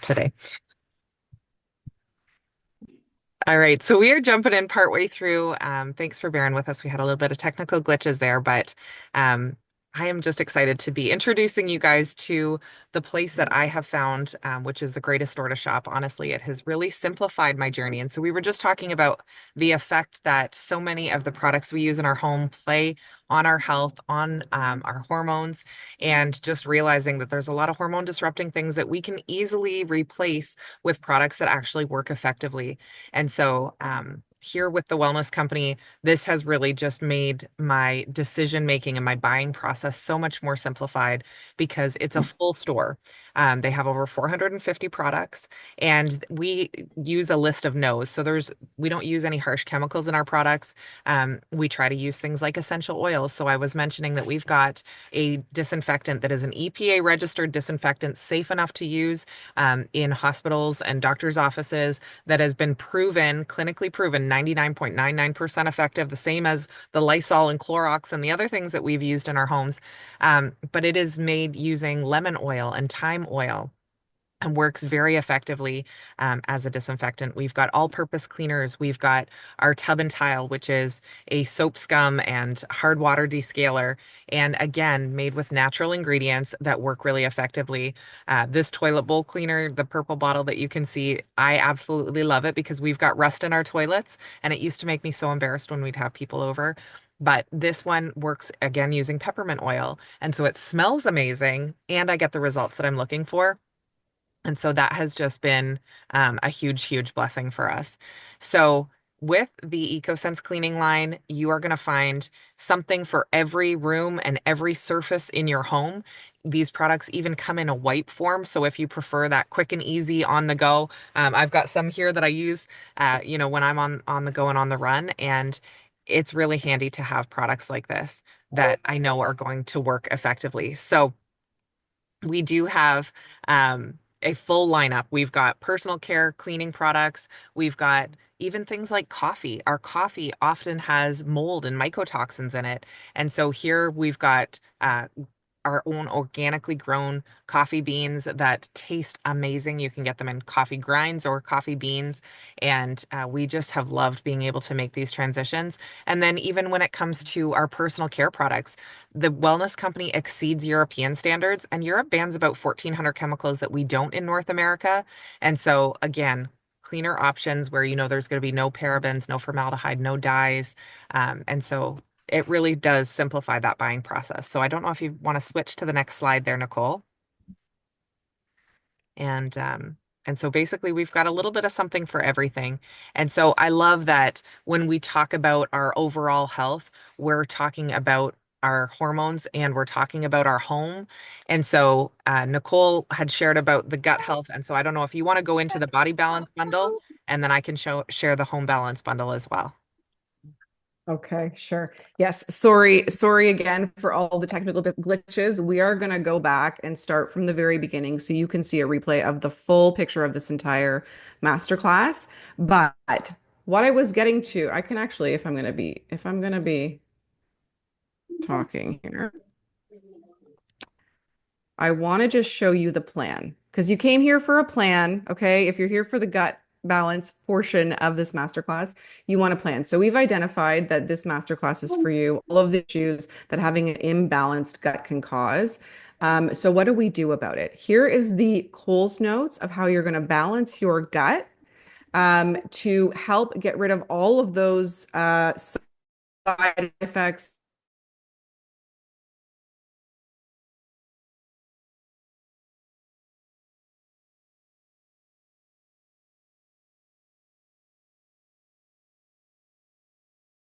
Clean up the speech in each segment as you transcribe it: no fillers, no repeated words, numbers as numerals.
Today. All right, so we are jumping in partway through. Thanks for bearing with us. We had a little bit of technical glitches there, but um, I am just excited to be introducing you guys to the place that I have found, which is the greatest store to shop. Honestly, it has really simplified my journey. And so we were just talking about the effect that so many of the products we use in our home play on our health, on our hormones, and just realizing that there's a lot of hormone disrupting things that we can easily replace with products that actually work effectively. And so, here with the wellness company, this has really just made my decision making and my buying process so much more simplified because it's a full store. They have over 450 products, and we use a list of no's. So we don't use any harsh chemicals in our products. We try to use things like essential oils. So I was mentioning that we've got a disinfectant that is an EPA registered disinfectant, safe enough to use in hospitals and doctors' offices, that has been proven, clinically proven, 99.99% effective, the same as the Lysol and Clorox and the other things that we've used in our homes. But it is made using lemon oil and thyme oil and works very effectively as a disinfectant. We've got all-purpose cleaners. We've got our Tub and Tile, which is a soap scum and hard water descaler, and again, made with natural ingredients that work really effectively. This toilet bowl cleaner, the purple bottle that you can see, I absolutely love it because we've got rust in our toilets, and it used to make me so embarrassed when we'd have people over. But this one works again using peppermint oil. And so it smells amazing, and I get the results that I'm looking for. And so that has just been a huge, huge blessing for us. So with the EcoSense cleaning line, you are going to find something for every room and every surface in your home. These products even come in a wipe form. So if you prefer that quick and easy on the go, I've got some here that I use, when I'm on the go and on the run. And it's really handy to have products like this that I know are going to work effectively. So we do have a full lineup. We've got personal care cleaning products. We've got even things like coffee. Our coffee often has mold and mycotoxins in it. And so here we've got our own organically grown coffee beans that taste amazing. You can get them in coffee grinds or coffee beans. And we just have loved being able to make these transitions. And then even when it comes to our personal care products, the wellness company exceeds European standards, and Europe bans about 1,400 chemicals that we don't in North America. And so, again, cleaner options where you know there's going to be no parabens, no formaldehyde, no dyes. And so it really does simplify that buying process. So I don't know if you want to switch to the next slide there, Nicole. And so basically we've got a little bit of something for everything. And so I love that when we talk about our overall health, we're talking about our hormones and we're talking about our home. And so Nicole had shared about the gut health. And so I don't know if you want to go into the body balance bundle, and then I can share the home balance bundle as well. Okay, sure. Yes, sorry again for all the technical glitches. We are going to go back and start from the very beginning so you can see a replay of the full picture of this entire masterclass. But what I was getting to, I can actually, if I'm going to be talking here, I want to just show you the plan because you came here for a plan, okay? If you're here for the gut balance portion of this masterclass, you want a plan. So we've identified that this masterclass is for you, all of the issues that having an imbalanced gut can cause. So what do we do about it? Here is the Coles notes of how you're going to balance your gut to help get rid of all of those side effects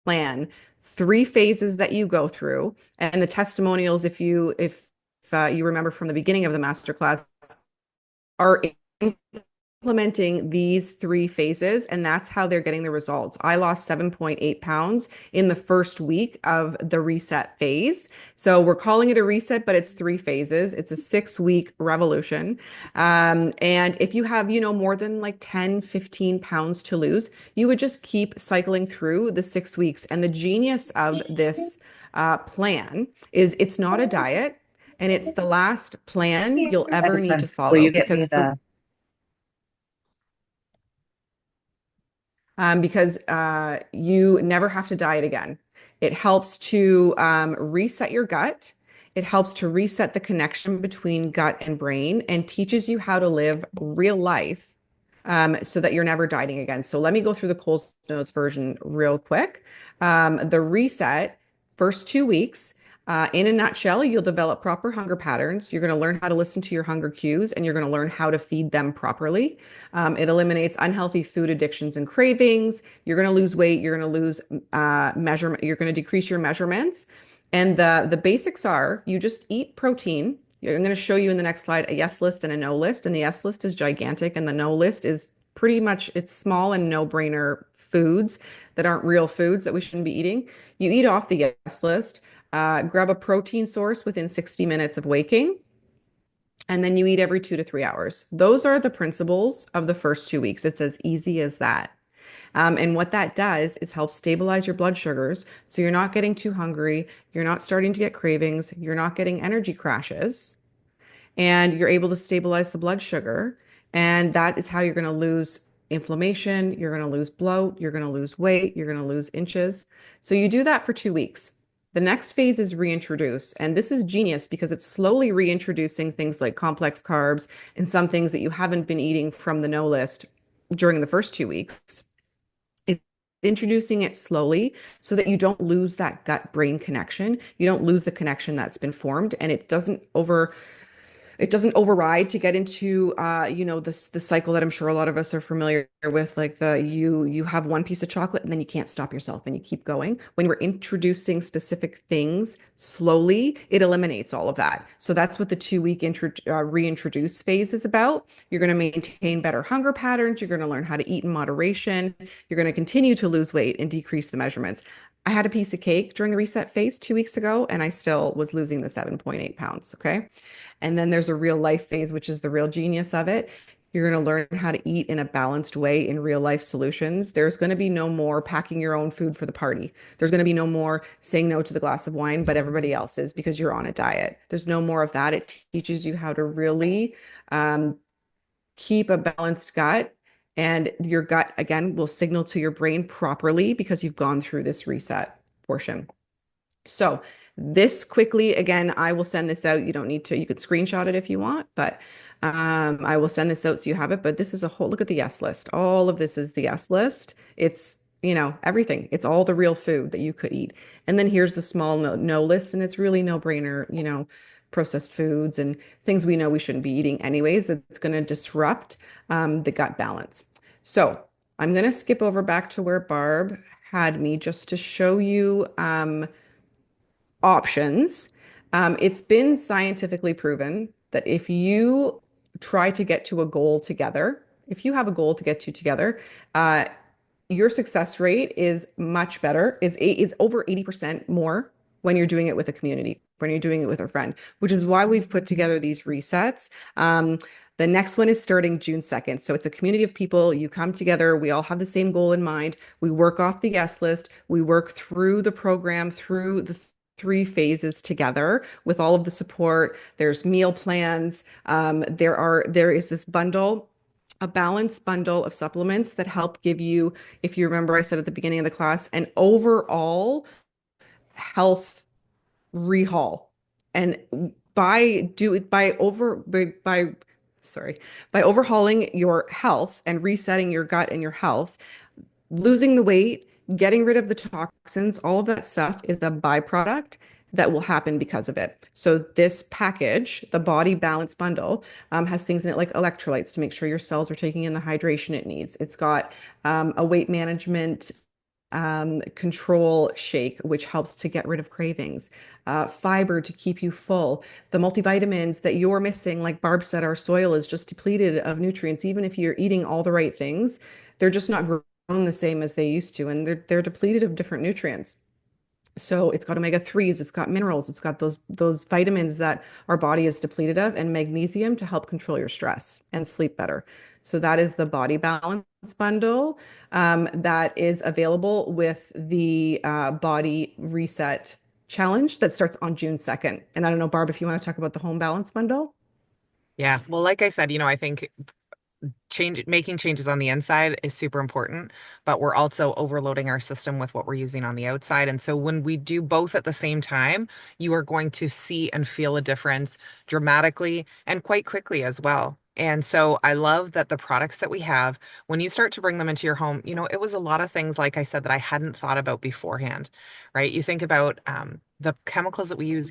plan, three phases that you go through, and the testimonials, if you remember from the beginning of the masterclass, are implementing these three phases, and that's how they're getting the results. I lost 7.8 pounds in the first week of the reset phase. So we're calling it a reset, but it's three phases. It's a 6 week revolution. And if you have, more than like 10, 15 pounds to lose, you would just keep cycling through the 6 weeks. And the genius of this plan is it's not a diet. And it's the last plan you'll ever need to Edison, will follow you get me the because you never have to diet again. It helps to reset your gut. It helps to reset the connection between gut and brain and teaches you how to live real life so that you're never dieting again. So let me go through the Coles Notes version real quick. The reset, first 2 weeks. In a nutshell, you'll develop proper hunger patterns. You're going to learn how to listen to your hunger cues and you're going to learn how to feed them properly. It eliminates unhealthy food addictions and cravings. You're going to lose weight. You're going to lose measurement. You're going to decrease your measurements. And the basics are you just eat protein. I'm going to show you in the next slide a yes list and a no list. And the yes list is gigantic, and the no list is pretty much it's small and no-brainer foods that aren't real foods that we shouldn't be eating. You eat off the yes list. Grab a protein source within 60 minutes of waking and then you eat every 2 to 3 hours. Those are the principles of the first 2 weeks. It's as easy as that. And what that does is help stabilize your blood sugars. So you're not getting too hungry. You're not starting to get cravings. You're not getting energy crashes. And you're able to stabilize the blood sugar. And that is how you're going to lose inflammation. You're going to lose bloat. You're going to lose weight. You're going to lose inches. So you do that for 2 weeks. The next phase is reintroduce. And this is genius because it's slowly reintroducing things like complex carbs and some things that you haven't been eating from the no list during the first 2 weeks. It's introducing it slowly so that you don't lose that gut brain connection. You don't lose the connection that's been formed and it doesn't override to get into the cycle that I'm sure a lot of us are familiar with, like you have one piece of chocolate and then you can't stop yourself and you keep going. When we're introducing specific things slowly, it eliminates all of that. So that's what the 2 week reintroduce phase is about. You're going to maintain better hunger patterns. You're going to learn how to eat in moderation. You're going to continue to lose weight and decrease the measurements. I had a piece of cake during the reset phase 2 weeks ago, and I still was losing the 7.8 pounds. Okay. And then there's a real life phase, which is the real genius of it. You're going to learn how to eat in a balanced way in real life solutions. There's going to be no more packing your own food for the party. There's going to be no more saying no to the glass of wine, but everybody else is because you're on a diet. There's no more of that. It teaches you how to really um, keep a balanced gut. And your gut, again, will signal to your brain properly because you've gone through this reset portion. So this quickly, again, I will send this out. You don't need to, you could screenshot it if you want, but I will send this out so you have it. But this is a whole, look at the yes list. All of this is the yes list. It's, everything. It's all the real food that you could eat. And then here's the small no list, and it's really no brainer, processed foods and things we know we shouldn't be eating anyways. It's going to disrupt the gut balance. So I'm going to skip over back to where Barb had me just to show you options. It's been scientifically proven that if you try to get to a goal together, if you have a goal to get to together, uh, your success rate is much better. Is over 80% more when you're doing it with a community, when you're doing it with a friend, which is why we've put together these resets. The next one is starting June 2nd. So it's a community of people. You come together. We all have the same goal in mind. We work off the yes list. We work through the program, through the 3 phases together with all of the support. There's meal plans. There is this bundle, a balanced bundle of supplements that help give you, if you remember, I said at the beginning of the class, an overall health rehaul. And by overhauling your health and resetting your gut and your health, losing the weight, getting rid of the toxins, all of that stuff is a byproduct that will happen because of it. So this package, the Body Balance Bundle, has things in it like electrolytes to make sure your cells are taking in the hydration it needs. It's got a weight management control shake, which helps to get rid of cravings, fiber to keep you full, the multivitamins that you're missing. Like Barb said, our soil is just depleted of nutrients. Even if you're eating all the right things, they're just not grown the same as they used to, and they're depleted of different nutrients. So it's got omega-3s, it's got minerals, it's got those vitamins that our body is depleted of, and magnesium to help control your stress and sleep better. So that is the Body Balance Bundle that is available with the Body Reset challenge that starts on June 2nd. And I don't know, Barb, if you want to talk about the home balance bundle. Yeah. Well, like I said, I think making changes on the inside is super important, but we're also overloading our system with what we're using on the outside. And so when we do both at the same time, you are going to see and feel a difference dramatically and quite quickly as well. And so I love that the products that we have, when you start to bring them into your home, it was a lot of things, like I said, that I hadn't thought about beforehand, right? You think about the chemicals that we use